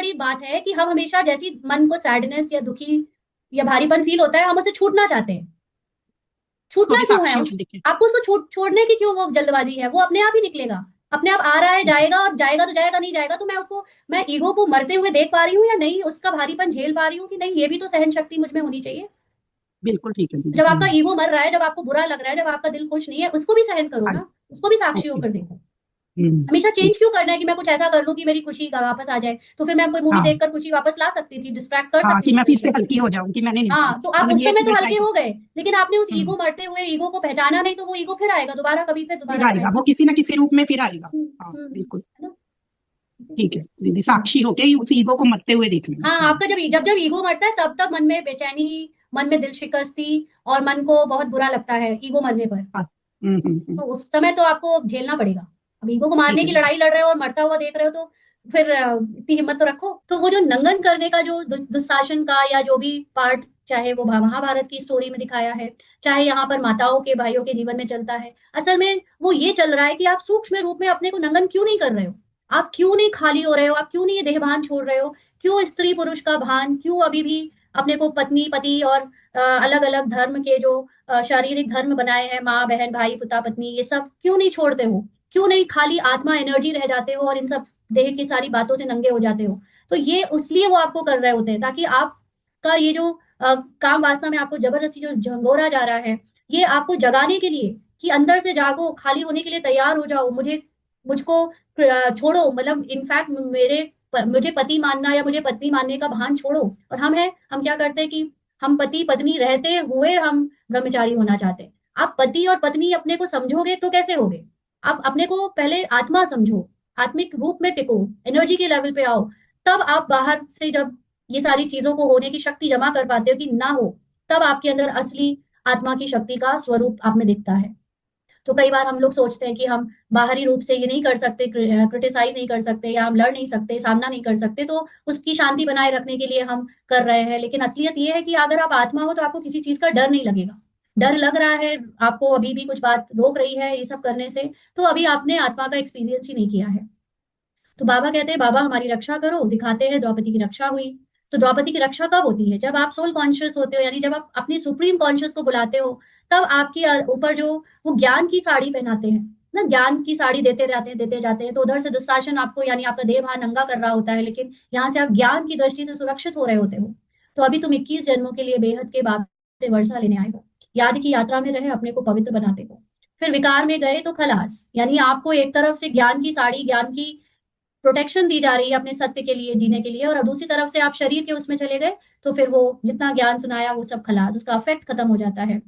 बड़ी बात है कि हम हमेशा जैसी मन को सैडनेस या दुखी या भारीपन फील होता है, हम उसे छूटना चाहते हैं। उसको छूटना भी क्यों है साक्षियों उस से देखे। आपको उसको छोड़ने की क्यों वो जल्दबाजी है? वो अपने आप ही निकलेगा, अपने आप आ रहा है, जाएगा, और जाएगा तो जाएगा, नहीं जाएगा तो मैं ईगो को मरते हुए देख पा रही हूँ या नहीं, उसका भारीपन झेल पा रही हूँ कि नहीं, ये भी तो सहन शक्ति मुझ में होनी चाहिए। बिल्कुल ठीक है दीदी। जब आपका ईगो मर रहा है, जब आपको बुरा लग रहा है, जब आपका दिल खुश नहीं है, उसको भी सहन करो हाँ। ना, उसको भी साक्षी ओके। होकर देखो। हमेशा ठीक। चेंज क्यों करना है कि मैं कुछ ऐसा कर लूं कि मेरी खुशी वापस आ जाए? तो फिर मैं कोई मूवी हाँ देखकर खुशी वापस ला सकती थी, डिस्ट्रैक्ट कर हाँ, सकती कि थी मैं दिल फिर से को। हल्की हो जाऊं कि मैंने नहीं की। हाँ, तो आप मतलब उस ये समय कि तो मैं ट्राई हल्के कर। हो गए, लेकिन आपने उस हम्म, ईगो मरते हुए ईगो को पहचाना नहीं, तो वो ईगो फिर आएगा दोबारा, कभी फिर फिर दोबारा आएगा आएगा। वो किसी ना किसी रूप में फिर आएगा। हाँ बिल्कुल। है ना? ठीक है दीदी, साक्षी होके ही उस ईगो को मरते हुए देख लेना हाँ, चाहिए। आपका जब जब ईगो मरता है, तब तब मन में बेचैनी, मन में दिल शिकस्ती, और मन को बहुत बुरा लगता है ईगो मरने पर। हाँ। तो उस समय तो आपको झेलना पड़ेगा। अब ईगो को मारने ठीक है की दीदी। लड़ाई लड़ रहे हो और मरता हुआ देख रहे हो, तो फिर इतनी हिम्मत तो रखो। तो वो जो नंगन करने का जो दुशासन का या जो भी पार्ट, चाहे वो महाभारत की स्टोरी में दिखाया है, चाहे यहाँ पर माताओं के भाइयों के जीवन में चलता है, असल में वो ये चल रहा है कि आप सूक्ष्म रूप में अपने को नंगन क्यों नहीं कर रहे हो? आप क्यों नहीं खाली हो रहे हो? आप क्यों नहीं ये देहभान छोड़ रहे हो? क्यों स्त्री पुरुष का भान, क्यों अभी भी अपने को पत्नी पति और अलग अलग धर्म के जो शारीरिक धर्म बनाए हैं, माँ बहन भाई पिता पत्नी, ये सब क्यों नहीं छोड़ते हो? क्यों नहीं खाली आत्मा एनर्जी रह जाते हो और इन सब देह की सारी बातों से नंगे हो जाते हो? तो ये उसलिए वो आपको कर रहे होते हैं, ताकि आपका ये जो काम वासना में आपको जबरदस्ती जो झंगोरा जा रहा है, ये आपको जगाने के लिए, कि अंदर से जागो, खाली होने के लिए तैयार हो जाओ, मुझको छोड़ो, मतलब इनफैक्ट मुझे पति मानना या मुझे पत्नी मानने का भान छोड़ो। और हम क्या करते हैं कि हम पति पत्नी रहते हुए हम ब्रह्मचारी होना चाहते हैं। आप पति और पत्नी अपने को समझोगे तो कैसे होगे? आप अपने को पहले आत्मा समझो, आत्मिक रूप में टिको, एनर्जी के लेवल पे आओ, तब आप बाहर से जब ये सारी चीजों को होने की शक्ति जमा कर पाते हो कि ना हो, तब आपके अंदर असली आत्मा की शक्ति का स्वरूप आप में दिखता है। तो कई बार हम लोग सोचते हैं कि हम बाहरी रूप से ये नहीं कर सकते, क्रिटिसाइज नहीं कर सकते, या हम लड़ नहीं सकते, सामना नहीं कर सकते, तो उसकी शांति बनाए रखने के लिए हम कर रहे हैं। लेकिन असलियत ये है कि अगर आप आत्मा हो तो आपको किसी चीज का डर नहीं लगेगा। डर लग रहा है आपको, अभी भी कुछ बात रोक रही है ये सब करने से, तो अभी आपने आत्मा का एक्सपीरियंस ही नहीं किया है। तो बाबा कहते हैं, बाबा हमारी रक्षा करो, दिखाते हैं द्रौपदी की रक्षा हुई। तो द्रौपदी की रक्षा कब होती है? जब आप सोल कॉन्शियस होते हो, यानी जब आप अपनी सुप्रीम कॉन्शियस को बुलाते हो, तब आपके ऊपर जो वो ज्ञान की साड़ी पहनाते हैं ना, ज्ञान की साड़ी देते रहते हैं, देते जाते हैं, तो उधर से दुशासन आपको, यानी आपका देह भान नंगा कर रहा होता है, लेकिन यहाँ से आप ज्ञान की दृष्टि से सुरक्षित हो रहे होते हो। तो अभी तुम 21 जन्मों के लिए बेहद के बाप से वर्षा लेने आए हो। याद की यात्रा में रहे अपने को पवित्र बनाते हो, फिर विकार में गए तो खलास, यानी आपको एक तरफ से ज्ञान की साड़ी, ज्ञान की प्रोटेक्शन दी जा रही है अपने सत्य के लिए जीने के लिए, और अब दूसरी तरफ से आप शरीर के उसमें चले गए, तो फिर वो जितना ज्ञान सुनाया वो सब खलास, उसका अफेक्ट खत्म हो जाता है।